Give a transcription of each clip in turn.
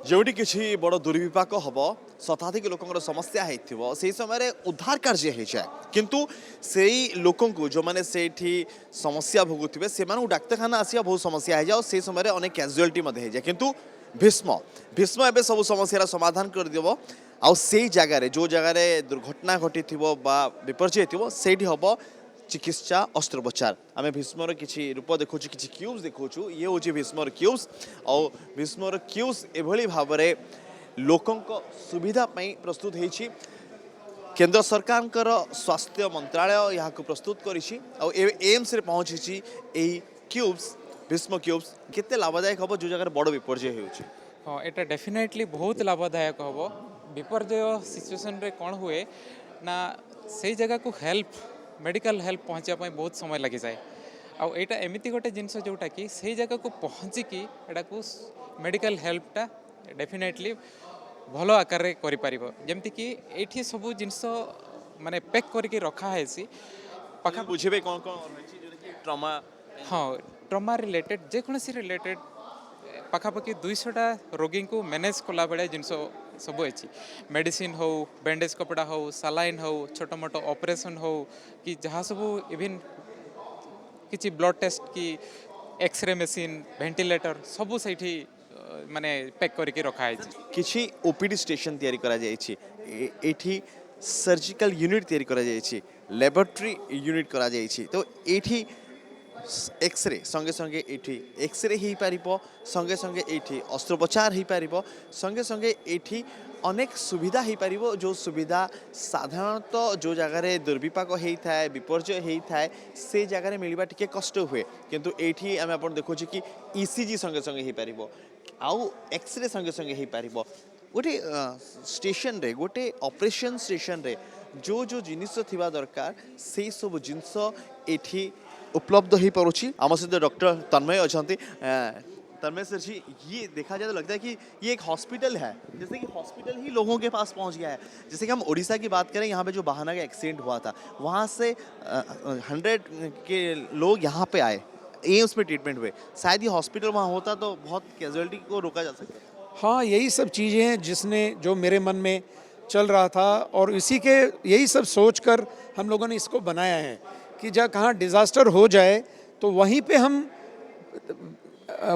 जोटी किसी बड़ दुर्विपाक हम शताधिक लोक समस्या हो से समय उद्धार कार्य हो जाए किंतु से लोक जो मैंने से समस्या भोगुवे से डाक्तखाना आसिया बहुत समस्या हो जाए से समय अनेक कैजुआलिटी हो जाए किंतु भीष्म भीष्म एवं सब समस्या समाधान करदेव आउ से जगार जो जगार दुर्घटना घटी विपर्जय थी से हम चिकित्सा अस्त्रोपचार आम भीष्मर किसी रूप देखु कि क्यूब्स देखु ये हूँ भीष्मर क्यूब्स और भीष्मर क्यूब्स एभली भाव में लोकों सुविधा प्रस्तुत होती केंद्र सरकार स्वास्थ्य मंत्रालय यहाँ प्रस्तुत करिछि एम्स रे पहुँची क्यूब्स भीष्म क्यूब्स केते लाभदायक हम जो जगह बड़ विपर्जय होछि। हाँ यहाँ डेफिनेटली बहुत लाभदायक हम विपर्जय सिचुएसन रे कौन हुए ना से जगह को हेल्प मेडिकल हेल्प पहुँचापी बहुत समय लगी जाए आउ यहाँ एमती गोटे जिनस जोटा कि से जगह को पहुँचिकी यहाँ को मेडिकल हेल्पटा डेफिनेटली भल आकार जमती कि ये सब जिनस माने पैक करके रखा है पाखा बुझे कौन कौन ट्रमा हाँ ट्रमा रिलेटेड जेकोसी रिलेटेड पाखापाखि 200टा रोगी को मैनेज कला बेले जिनस सब अच्छी मेडिसिन हो बैंडेज कपड़ा हो सालाइन हो छोट मोट ऑपरेशन हो कि जहाँ सब इवन किसी ब्लड टेस्ट की एक्सरे मशीन वेंटिलेटर सब सही माने पैक करके रखा है किसी ओपीडी स्टेशन तैयारी करा जायछि एठी सर्जिकल यूनिट तैयारी करा जायछि लैबोरेटरी यूनिट करा जायछि तो एठी एक्सरे संगे संगे एठी एक्सरे ही पारिबो संगे संगे एठी अस्त्रोपचार ही पारिबो संगे संगे एठी अनेक सुविधा ही पारिबो जो सुविधा साधारणतः जो जगार दुर्विपाक होता है विपर्जय होता है से जगार मिलवा टिके कष्ट हुए किंतु एठी आम आप देखु कि ईसीजी संगे संगे हो पारिबो आउ एक्सरे संगे संगे हो पारिबो गोटे स्टेशन रे गोटे ऑपरेशन स्टेशन रे जो जो जिनिस थिबा दरकार से सब जिनिस एठी उपलब्ध हो पारुछि। आम सहित डॉक्टर तन्मय अच्छा तन्मय सर जी ये देखा जाए तो लगता है कि ये एक हॉस्पिटल है जैसे कि हॉस्पिटल ही लोगों के पास पहुंच गया है। जैसे कि हम उड़ीसा की बात करें यहाँ पे जो बहाना का एक्सीडेंट हुआ था वहाँ से 100 के लोग यहाँ पे आए एम्स में ट्रीटमेंट हुए शायद ये हॉस्पिटल वहाँ होता तो बहुत कैजुअलिटी को रोका जा सकता। हाँ यही सब चीज़ें हैं जिसने जो मेरे मन में चल रहा था और इसी के यही सब सोचकर हम लोगों ने इसको बनाया है कि जहाँ कहाँ डिज़ास्टर हो जाए तो वहीं पे हम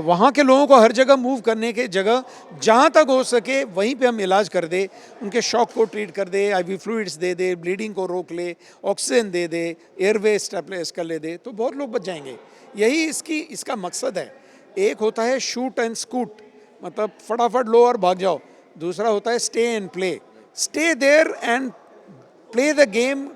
वहाँ के लोगों को हर जगह मूव करने के जगह जहाँ तक हो सके वहीं पे हम इलाज कर दे उनके शॉक को ट्रीट कर दे आईवी फ्लूइड्स दे दे ब्लीडिंग को रोक ले ऑक्सीजन दे दे एयरवे स्टेबलाइज कर ले दे तो बहुत लोग बच जाएंगे। यही इसका मकसद है। एक होता है शूट एंड स्कूट मतलब फटाफट लो और भाग जाओ, दूसरा होता है stay and play, stay there and play the game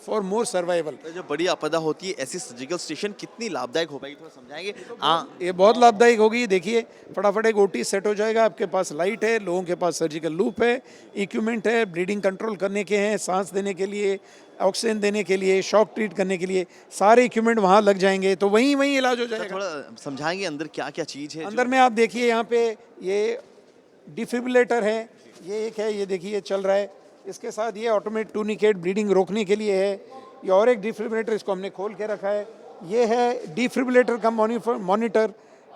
for more survival. जो बड़ी आपदा होती है ऐसी सर्जिकल स्टेशन कितनी लाभदायक हो पाएगी थोड़ा समझाएंगे। हाँ ये बहुत लाभदायक होगी। देखिए फटाफट एक ओटी सेट हो जाएगा, आपके पास लाइट है, लोगों के पास सर्जिकल लूप है, इक्विपमेंट है, ब्लीडिंग कंट्रोल करने के हैं, सांस देने के लिए, ऑक्सीजन देने के लिए, शॉक ट्रीट करने के लिए सारे इक्विपमेंट वहाँ लग जाएंगे तो वहीं इलाज हो जाएगा। थोड़ा समझाएंगे अंदर क्या क्या चीज़ है। अंदर में आप देखिए यहाँ पे ये डिफिब्रिलेटर है, ये एक है, ये देखिए चल रहा है। इसके साथ ये ऑटोमेटिक टूनिकेट ब्लीडिंग रोकने के लिए है। ये और एक डिफिब्रिलेटर इसको हमने खोल के रखा है। ये है डिफिब्रिलेटर का मॉनिटर।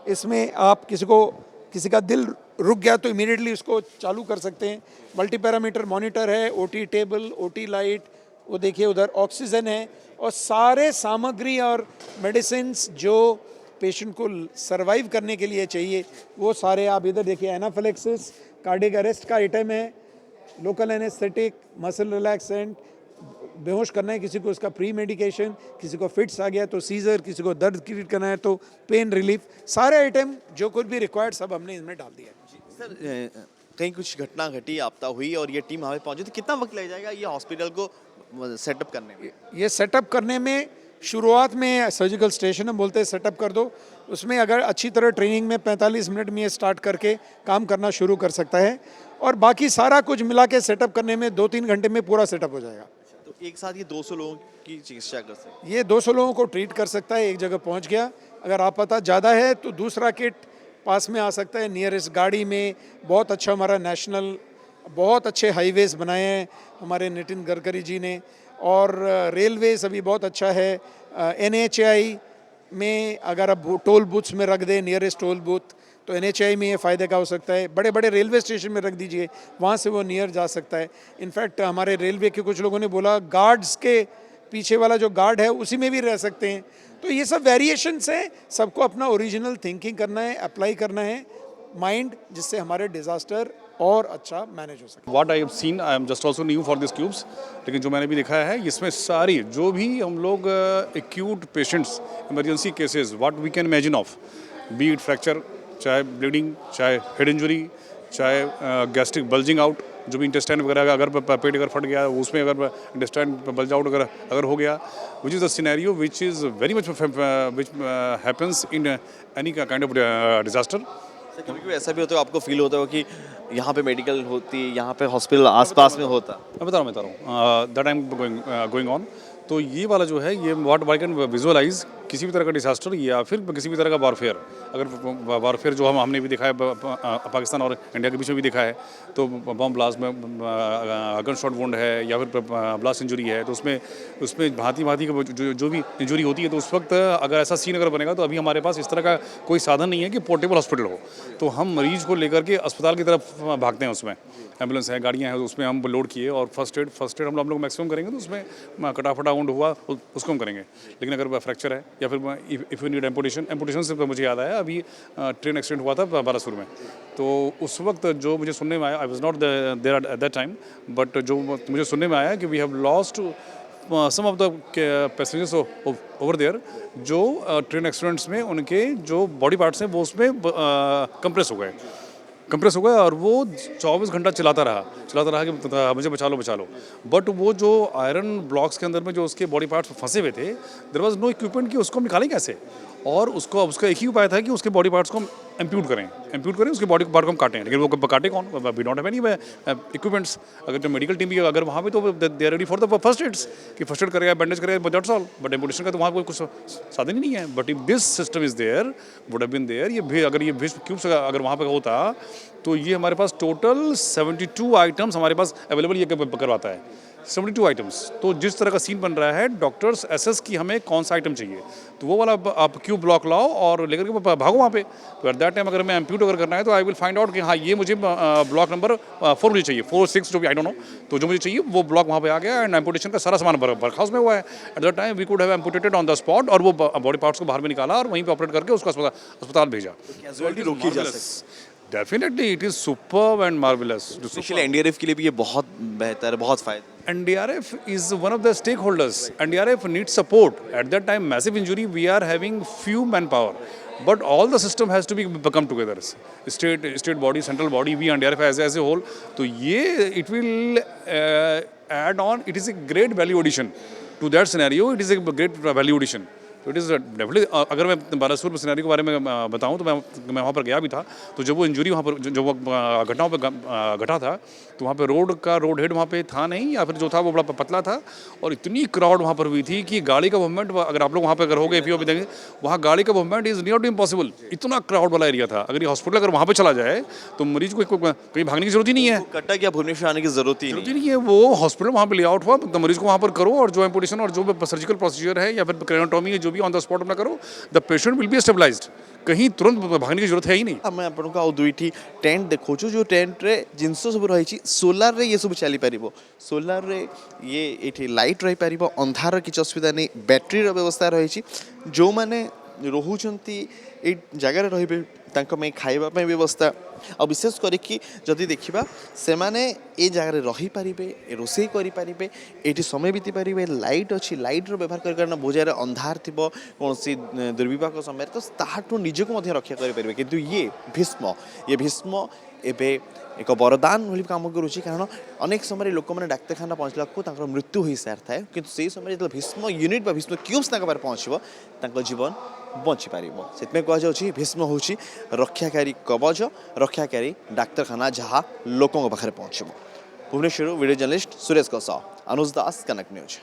इसमें आप किसी का दिल रुक गया तो इमीडिएटली उसको चालू कर सकते हैं। मल्टी पैरामीटर मॉनिटर है, ओटी टेबल, ओटी लाइट, वो देखिए उधर ऑक्सीजन है और सारे सामग्री और मेडिसिन्स जो पेशेंट को सर्वाइव करने के लिए चाहिए वो सारे आप इधर देखिए। एनाफिलेक्सिस कार्डियक अरेस्ट का आइटम है, लोकल एनेस्थेटिक, मसल रिलैक्सेंट, बेहोश करना है किसी को उसका प्री मेडिकेशन, किसी को फिट्स आ गया तो सीजर, किसी को दर्द ट्रीट करना है तो पेन रिलीफ, सारे आइटम जो कुछ भी रिक्वायर्ड सब हमने इसमें डाल दिया। सर कहीं कुछ घटना घटी आपदा हुई और ये टीम हमें पहुंची तो कितना वक्त लग जाएगा ये हॉस्पिटल को सेटअप करने में? ये सेटअप करने में शुरुआत में सर्जिकल स्टेशन हम बोलते हैं सेटअप कर दो, उसमें अगर अच्छी तरह ट्रेनिंग में 45 मिनट में ये स्टार्ट करके काम करना शुरू कर सकता है और बाकी सारा कुछ मिला के सेटअप करने में 2-3 घंटे में पूरा सेटअप हो जाएगा। तो एक साथ ये 200 लोगों की चिकित्सा कर सकते हैं? ये 200 लोगों को ट्रीट कर सकता है, एक जगह पहुंच गया। अगर आपदा ज़्यादा है तो दूसरा किट पास में आ सकता है नियरेस्ट गाड़ी में। बहुत अच्छा हमारा नेशनल बहुत अच्छे हाईवेज बनाए हैं हमारे नितिन गडकरी जी ने और रेलवेज अभी बहुत अच्छा है। NHAI में अगर आप टोल बूथ्स में रख दें नियरेस्ट टोल बूथ तो NHI में ये फ़ायदे का हो सकता है, बड़े बड़े रेलवे स्टेशन में रख दीजिए, वहाँ से वो नियर जा सकता है। इनफैक्ट हमारे रेलवे के कुछ लोगों ने बोला गार्ड्स के पीछे वाला जो गार्ड है उसी में भी रह सकते हैं। तो ये सब वेरिएशंस हैं, सबको अपना ओरिजिनल थिंकिंग करना है, अप्लाई करना है माइंड, जिससे हमारे डिज़ास्टर और अच्छा मैनेज हो सके। What I have seen, I am just also new for this cubes, लेकिन जो मैंने भी देखा है इसमें सारी जो भी हम लोग acute patients, emergency cases, what we can imagine of, be it fracture, चाहे ब्लीडिंग, चाहे हेड इंजरी, चाहे गैस्ट्रिक बल्जिंग आउट, जो भी इंटेस्टाइन वगैरह अगर पेट अगर फट गया उसमें अगर इंटेस्टाइन बल्ज आउट अगर हो गया, which is the scenario which is very much which happens in any kind of disaster. कभी कभी ऐसा भी होता है आपको फील होता है कि यहाँ पे मेडिकल होती, यहाँ पे हॉस्पिटल आसपास में होता? मैं बता रहा हूँ that I am going on. तो ये वाला जो है, ये व्हाट आई कैन विजुअलाइज किसी भी तरह का डिजास्टर या फिर किसी भी तरह का वॉरफेयर, अगर वॉरफेयर जो हमने भी देखा है पाकिस्तान और इंडिया के बीच में भी देखा है, तो बॉम्ब ब्लास्ट में गन शॉट वुंड है या फिर ब्लास्ट इंजरी है, तो उसमें भांति भांति का जो भी इंजरी होती है, तो उस वक्त अगर ऐसा सीन अगर बनेगा तो अभी हमारे पास इस तरह का कोई साधन नहीं है कि पोर्टेबल हॉस्पिटल हो, तो हम मरीज को लेकर के अस्पताल की तरफ भागते हैं। उसमें एम्बुलेंस है, गाड़ियाँ हैं, उसमें हम लोड किए और फर्स्ट एड हम लोग मैक्सिमम करेंगे, तो उसमें कटाफटा वुंड हुआ उसको हम करेंगे। लेकिन अगर फ्रैक्चर है या फिर इफ़ यू नीड एम्पुटेशन से मुझे याद आया, अभी ट्रेन एक्सीडेंट हुआ था बालासुर में, तो उस वक्त जो मुझे सुनने में आया, I was not there at that time, but जो मुझे सुनने में आया कि we have lost some of the passengers over there, जो ट्रेन एक्सीडेंट्स में उनके जो बॉडी पार्ट्स हैं वो उसमें कंप्रेस हो गए और वो 24 घंटा चलाता रहा कि मुझे बचा लो। बट वो जो आयरन ब्लॉक्स के अंदर में जो उसके बॉडी पार्ट्स फंसे हुए थे, देयर वाज नो इक्विपमेंट कि उसको हम निकालें कैसे, और उसका एक ही उपाय था कि उसके बॉडी पार्ट्स को हम एम्प्यूट करें, उसके बॉडी पार्ट को हम काटें। लेकिन वो काटे कौन? We don't have any equipments. अगर जो मेडिकल टीम भी अगर वहाँ पे, तो they are ready for the first aids, कि फर्स्ट एड करेगा, बैंडेज करेगा, दैट्स ऑल। बट एम्पुटेशन का तो वहाँ कोई कुछ साधन ही नहीं है। But if this system is there, would have been there, अगर ये भीष्म क्यूब्स अगर वहाँ पे होता, तो ये हमारे पास टोटल 72 आइटम्स हमारे पास अवेलेबल ये करवाता है, 72 आइटम्स। तो जिस तरह का सीन बन रहा है, डॉक्टर्स एसेस की हमें कौन सा आइटम चाहिए, तो वो वाला आप क्यूब ब्लॉक लाओ और लेकर के भागो वहाँ पे। तो एट दैट टाइम अगर मैं एम्प्यूट अगर करना है, तो आई विल फाइंड आउट कि हाँ, ये मुझे ब्लॉक नंबर 4 मुझे चाहिए, 4, 6 जो भी, आई डोंट नो, तो जो मुझे चाहिए वो ब्लॉक वहाँ पे आ गया एंड एम्पुटेशन का सारा सामान बरखास्त में हुआ है। At that time we could have amputated on the spot, और वो बॉडी पार्ट्स को बाहर में निकाला और वहीं पे ऑपरेट करके उसको अस्पताल भेजा। कैजुअलिटी रोकी जा सकती। Definitely it is superb and marvellous. Specially NDRF के लिए भी ये बहुत बेहतर है, बहुत फायदा। NDRF is one of the stakeholders. NDRF needs support. At that time, massive injury, we are having few manpower. But all the system has to come together. State body, central body, we NDRF as a whole. So it will add on. It is a great value addition to that scenario. It is a great value addition. तो it is definitely. अगर मैं बालासुर में scenario के बारे में बताऊं, तो मैं वहाँ पर गया भी था, तो जब वो इंजरी वहाँ पर जो घटनाओं पर घटा था, तो वहाँ पे रोड हेड वहाँ पे था नहीं, या फिर जो था वो बड़ा पतला था, और इतनी क्राउड वहाँ पर हुई थी कि गाड़ी का मूवमेंट, अगर आप लोग वहाँ पर अगर हो गए फिर भी देंगे, वहाँ गाड़ी का movement is near to impossible. इतना क्राउड वाला एरिया था। अगर ये हॉस्पिटल अगर वहाँ पर चला जाए, तो मरीज को कहीं भागने की जरूरत ही नहीं है, कटक या भुवनेश्वर आने की जरूरत ही नहीं है। वो हॉस्पिटल वहाँ पे लेआउट हुआ, तो मरीज को वहाँ पर करो, और जो एम्पुटेशन और जो सर्जिकल प्रोसीजर है या फिर क्रेनोटॉमी जो भी ऑन द स्पॉट अपना करो, the patient will be stabilised. कहीं तुरंत भागने की जरूरत है ही नहीं। मैं आपको आउ दुईटी टेंट देखोछु, जो टेंट रे जिनस सब रही सोलार रे ये सब चली पारिबो। सोलार रे ये एठी लाइट रही पारिबो, अंधार किछ असुविधा नहीं, बैटरी रो व्यवस्था रही। जो माने रहुचंती ए जगह रहिबे, तांको में खाइबा पे व्यवस्था, और विशेष करके जदि देखिबा, से माने ए जगह रही पारिबे, रोषेई करि पारिबे, एठी समय बीती पारिबे। लाइट अच्छी, लाइट रो व्यवहार करना, बोझारे अंधार थिबो कोनसी दुर्विपाक समय, तो ताहाटू निजको मध्य रक्षा करि पारिबे। किंतु ये भीष्म एबे एक वरदान भली काम करुच्ची, कारण अनेक समय लोक मैंने डाक्तखाना पहुँचला को मृत्यु हो सारी थाए, किंतु से समय जो भीष्म यूनिट भीष्म क्यूब्स पहुँचब, जीवन बची पार। से कहुच्छी भीष्म हूँ रक्षाकारी कवच, रक्षाकारी डाक्तखाना, जहाँ लोकों पाखे पहुँचब। भुवनेश्वर वीडियो जर्नलिस्ट सुरेश कौशा, अनुज दास, कनक न्यूज।